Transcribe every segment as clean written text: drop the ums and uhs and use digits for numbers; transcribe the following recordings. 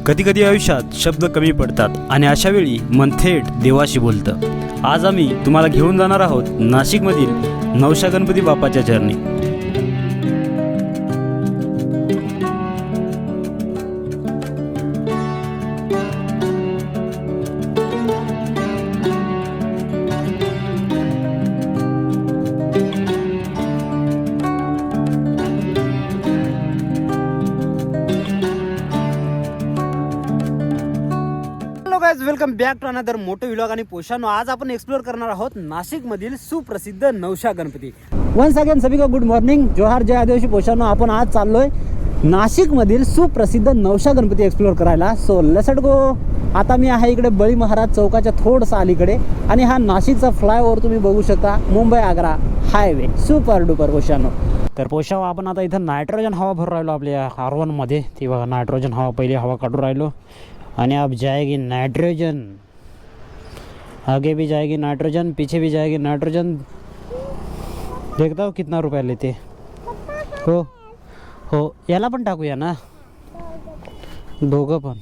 कधी कधी आयुष्यात शब्द कमी पडतात आणि अशा वेळी मन थेट देवाशी बोलतं। आज आम्ही तुम्हाला घेऊन जाणार आहोत नाशिकमधील नवशा गणपती बाप्पाच्या चरणी। वेलकम बॅक टू अनदर मोठं व्लॉग। आणि पोषानो आज आपण एक्सप्लोर करणार आहोत नाशिक मधील सुप्रसिद्ध नवशा गणपती। वन्स अगेन सभी को गुड मॉर्निंग, जोहार, जय आदिवासी। पोषानो आपण आज चाललोय नाशिक मधील सुप्रसिद्ध नवशा गणपती एक्सप्लोर करायला। So let's go. आता मी आहे इकडे बळी महाराज चौकाच्या थोडंसं अलीकडे आणि हा नाशिकचा फ्लायओव्हर तुम्ही बघू शकता, Mumbai Agra highway, super duper पोषानो। तर पोषाव आपण आता इथं नायट्रोजन हवा भरून राहिलो आपल्या R1 मध्ये। ती बघा नायट्रोजन हवा, पहिली हवा काढून राहिलो आणि अब जाएगी नाइट्रोजन, आगे भी जाएगी नाइट्रोजन, पीछे भी जाएगी नाइट्रोजन। देखता हो कितना रुपया लेते हो। हो याला पण टाकूया ना, दोघं पण।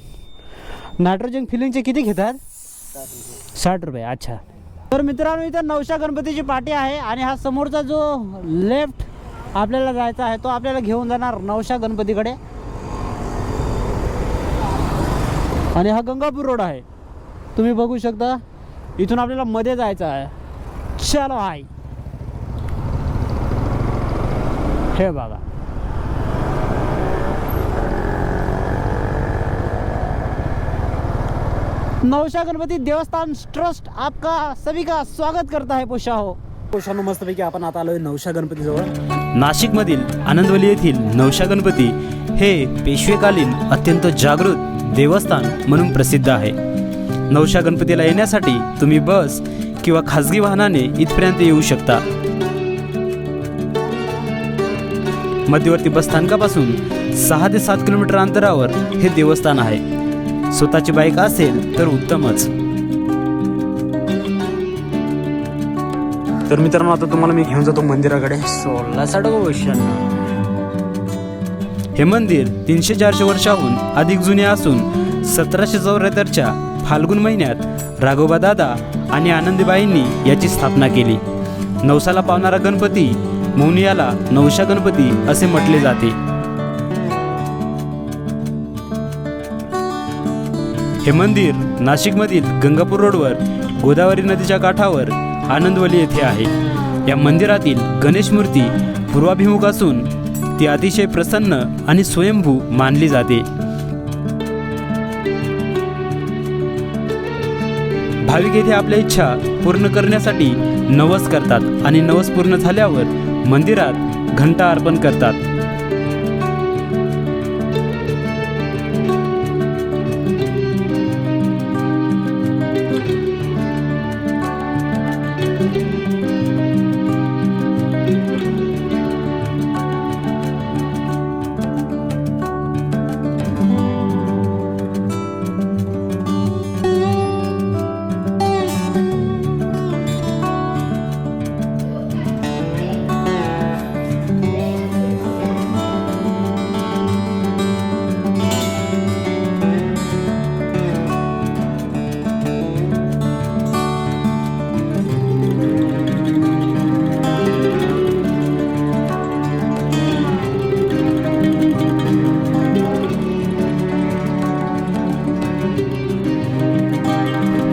नायट्रोजन फिलिंगचे किती घेतात? 60 रुपये। अच्छा, तर मित्रांनो इथं नवशा गणपतीची पाटी आहे आणि हा समोरचा जो लेफ्ट आपल्याला जायचा आहे तो आपल्याला घेऊन जाणार नवशा गणपतीकडे। आणि हा गंगापूर रोड आहे, तुम्ही बघू शकता। इथून आपल्याला मध्ये जायचं आहे। चलो हाय, हे बघा नवशा गणपती देवस्थान ट्रस्ट आपका सभी का स्वागत करता है। पोषानो मस्तपैकी आपण आता आलोय नवशा गणपती जवळ। नाशिक मधील आनंदवली येथील नवशा गणपती हे पेशवेकालीन अत्यंत जागृत देवस्थान म्हणून प्रसिद्ध आहे। नवशा गणपतीला येण्यासाठी तुम्ही बस किंवा खासगी वाहनाने इथपर्यंत येऊ शकता। मध्यवर्ती बस स्थानकापासून 6 ते 7 किलोमीटर अंतरावर हे देवस्थान आहे। स्वतःची बाईक असेल तर उत्तमच। तर मित्रांनो आता तुम्हाला मी घेऊन जातो मंदिराकडे। 16 वर्ष हे मंदिर 300-400 वर्षाहून अधिक जुने असून 1774च्या फाल्गुन महिन्यात राघोबा दादा आणि आनंदीबाईंनी याची स्थापना केली। नवसाला पावणारा गणपती म्हणून याला नवशा गणपती असे म्हटले जाते। हे मंदिर नाशिकमधील गंगापूर रोडवर गोदावरी नदीच्या काठावर आनंदवली येथे आहे। या मंदिरातील गणेश मूर्ती पूर्वाभिमुख असून ती अतिशय प्रसन्न आणि स्वयंभू मानली जाते। भाविक येथे आपल्या इच्छा पूर्ण करण्यासाठी नवस करतात आणि नवस पूर्ण झाल्यावर मंदिरात घंटा अर्पण करतात।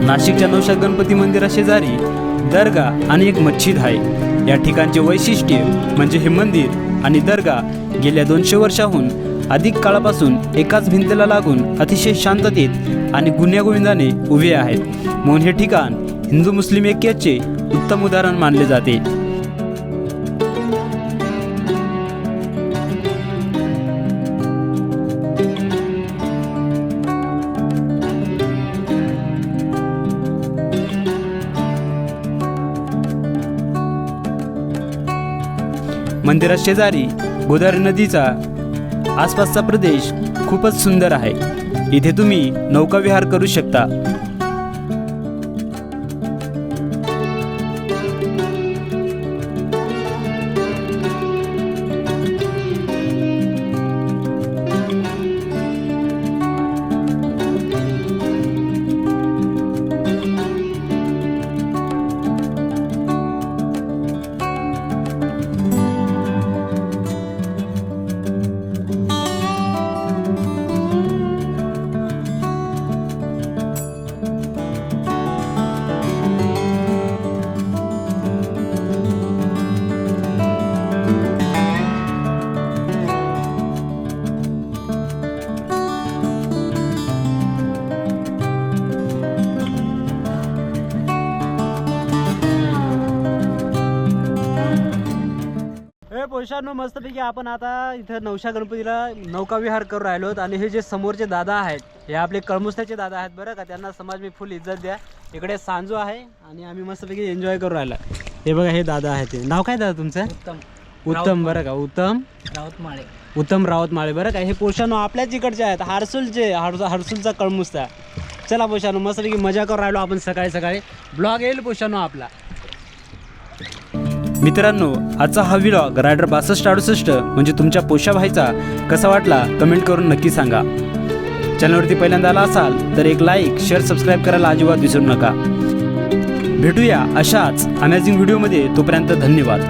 नाशिकच्या नवशा गणपती मंदिरा शेजारी दर्गा आणि एक मस्जिद आहे। या ठिकाणचे वैशिष्ट्य म्हणजे हे मंदिर आणि दर्गा गेल्या 200 वर्षाहून अधिक काळापासून एकाच भिंतीला लागून अतिशय शांततेत आणि गुण्यागोविंदाने उभे आहेत, म्हणून हे ठिकाण हिंदू मुस्लिम ऐक्याचे उत्तम उदाहरण मानले जाते। मंदिरात शेजारी गोदावरी नदीचा आसपासचा प्रदेश खूपच सुंदर आहे। इथे तुम्ही नौका विहार करू शकता। पोशानो मस्तपैकी आपण आता इथं नवशा गणपतीला नौकाविहार करून राहिलो आहोत आणि हे जे समोरचे दादा आहेत हे आपले कळमुस्त्याचे दादा आहेत बरं का. त्यांना समाज मी फुल इज्जत द्या. इकडे सांजू आहे आणि आम्ही मस्तपैकी एन्जॉय करून राहिला. हे बघा हे दादा आहेत. ते नाव काय दादा तुमचं? उत्तम बरं का. उत्तम राऊत माळे बरं का. हे पोशानो आपल्याच इकडचे आहेत, हर्सुलचा कळमुस्ता. चला पोशानो मस्तपैकी मजा करून राहिलो आपण सकाळी सकाळी. ब्लॉग येईल पोशानो आपला. मित्रांनो आजचा हा व्लॉग रायडर 6268 म्हणजे तुमच्या पोशा भाईचा कसा वाटला कमेंट करून नक्की सांगा. चॅनलवरती पहिल्यांदा आला असाल तर एक लाईक शेअर सबस्क्राईब करायला अजिबात विसरू नका. भेटूया अशाच अमेझिंग व्हिडिओमध्ये. तोपर्यंत धन्यवाद.